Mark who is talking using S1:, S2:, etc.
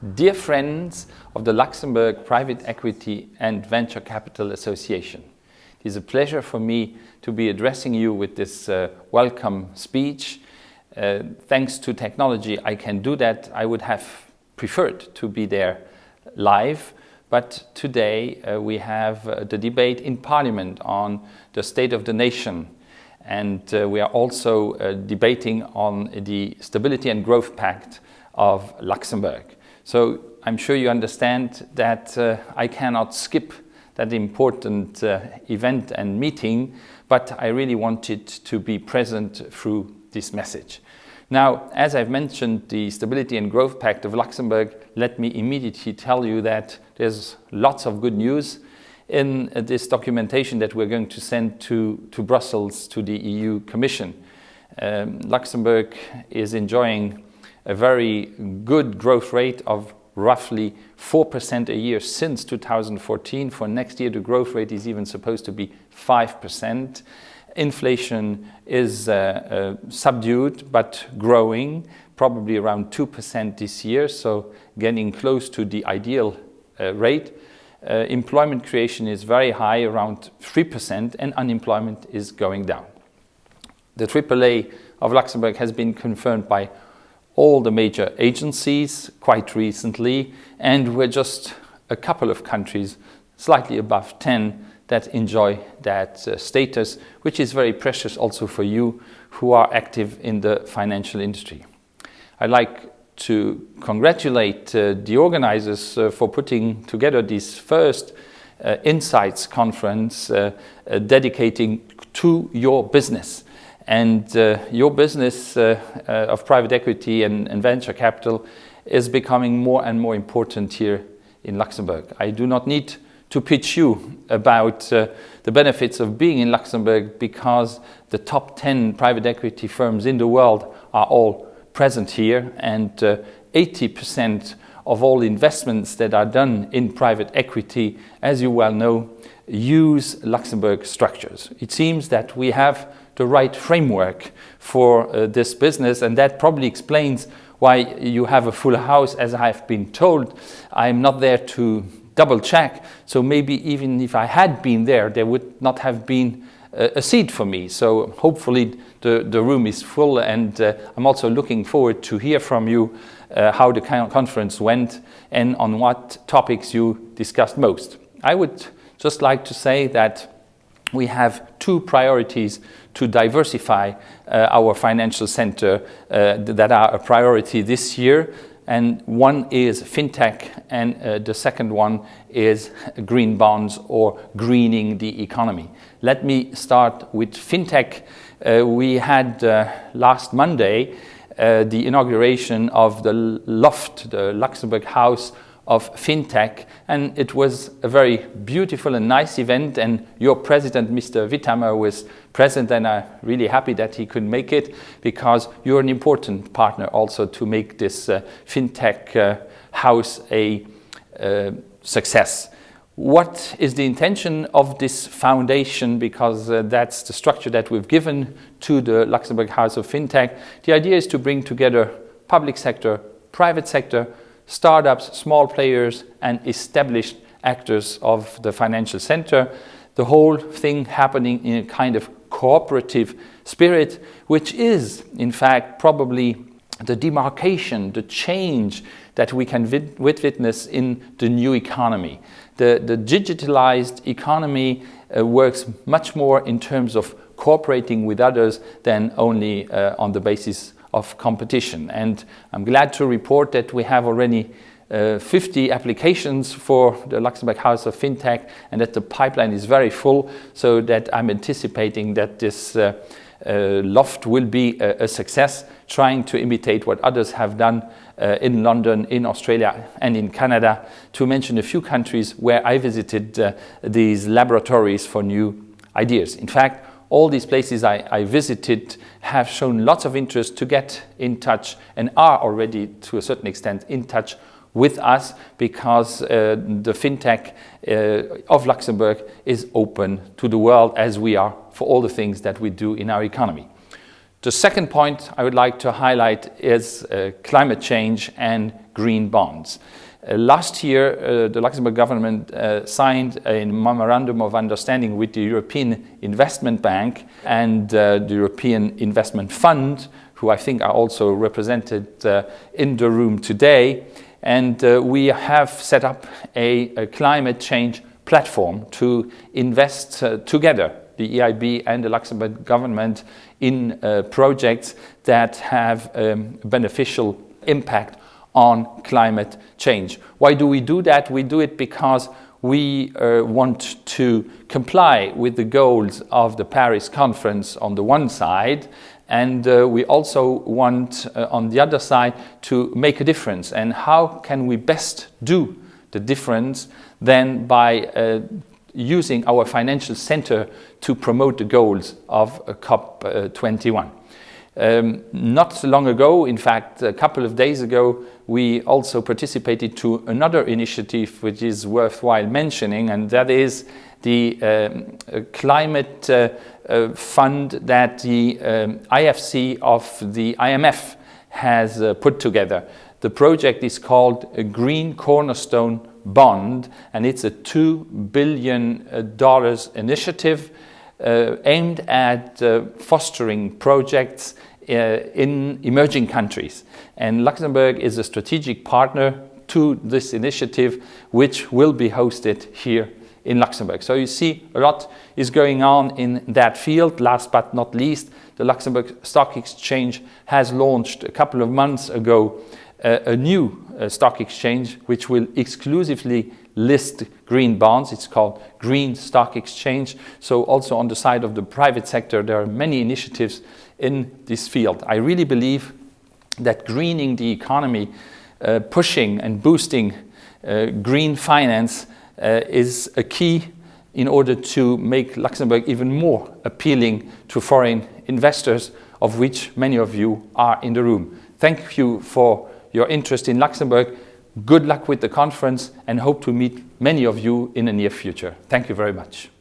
S1: Dear friends of the Luxembourg Private Equity and Venture Capital Association, it is a pleasure for me to be addressing you with this welcome speech. Thanks to technology, I can do that. I would have preferred to be there live, but today we have the debate in Parliament on the state of the nation, and we are also debating on the Stability and Growth Pact of Luxembourg. So I'm sure you understand that I cannot skip that important event and meeting, but I really wanted to be present through this message. Now, as I've mentioned, the Stability and Growth Pact of Luxembourg, let me immediately tell you that there's lots of good news in this documentation that we're going to send to Brussels, to the EU Commission. Luxembourg is enjoying a very good growth rate of roughly 4% a year since 2014. For next year, the growth rate is even supposed to be 5%. Inflation is subdued but growing, probably around 2% this year, so getting close to the ideal rate. Employment creation is very high, around 3%, and unemployment is going down. The AAA of Luxembourg has been confirmed by all the major agencies quite recently, and we're just a couple of countries, slightly above 10, that enjoy that status, which is very precious also for you who are active in the financial industry. I'd like to congratulate the organizers for putting together this first Insights conference dedicating to your business. And your business of private equity and venture capital is becoming more and more important here in Luxembourg. I do not need to pitch you about the benefits of being in Luxembourg, because the top 10 private equity firms in the world are all present here, and 80% of all investments that are done in private equity, as you well know, use Luxembourg structures. It seems that we have the right framework for this business, and that probably explains why you have a full house, as I've been told. I'm not there to double check, so maybe even if I had been there, there would not have been a seat for me. So hopefully the room is full, and I'm also looking forward to hear from you how the conference went and on what topics you discussed most. I would just like to say that we have two priorities to diversify our financial center that are a priority this year. And one is fintech, and the second one is green bonds or greening the economy. Let me start with fintech. We had last Monday the inauguration of the Loft, the Luxembourg House of Fintech, and it was a very beautiful and nice event, and your president, Mr. Witthammer, was present, and I'm really happy that he could make it, because you're an important partner also to make this Fintech house a success. What is the intention of this foundation? Because that's the structure that we've given to the Luxembourg House of Fintech. The idea is to bring together public sector, private sector, startups, small players, and established actors of the financial center. The whole thing happening in a kind of cooperative spirit, which is, in fact, probably the demarcation, the change that we can witness in the new economy. The digitalized economy works much more in terms of cooperating with others than only on the basis of competition. And I'm glad to report that we have already 50 applications for the Luxembourg House of Fintech, and that the pipeline is very full, so that I'm anticipating that this Loft will be a success, trying to imitate what others have done in London, in Australia, and in Canada, to mention a few countries where I visited these laboratories for new ideas. In fact, all these places I visited have shown lots of interest to get in touch, and are already, to a certain extent, in touch with us, because the fintech of Luxembourg is open to the world, as we are for all the things that we do in our economy. The second point I would like to highlight is climate change and green bonds. Last year, the Luxembourg government signed a memorandum of understanding with the European Investment Bank and the European Investment Fund, who I think are also represented in the room today. And we have set up a climate change platform to invest together, the EIB and the Luxembourg government, in projects that have beneficial impact on climate change. Why do we do that? We do it because we want to comply with the goals of the Paris conference on the one side, and we also want on the other side to make a difference. And how can we best do the difference than by using our financial center to promote the goals of COP21. Not long ago, in fact, a couple of days ago, we also participated to another initiative which is worthwhile mentioning, and that is the climate fund that the IFC of the IMF has put together. The project is called a Green Cornerstone Bond, and it's a $2 billion initiative aimed at fostering projects in emerging countries. And Luxembourg is a strategic partner to this initiative, which will be hosted here in Luxembourg. So you see a lot is going on in that field. Last but not least, the Luxembourg Stock Exchange has launched a couple of months ago a new stock exchange which will exclusively list green bonds. It's called Green Stock Exchange. So also on the side of the private sector, there are many initiatives in this field. I really believe that greening the economy, pushing and boosting green finance is a key in order to make Luxembourg even more appealing to foreign investors, of which many of you are in the room. Thank you for your interest in Luxembourg. Good luck with the conference, and hope to meet many of you in the near future. Thank you very much.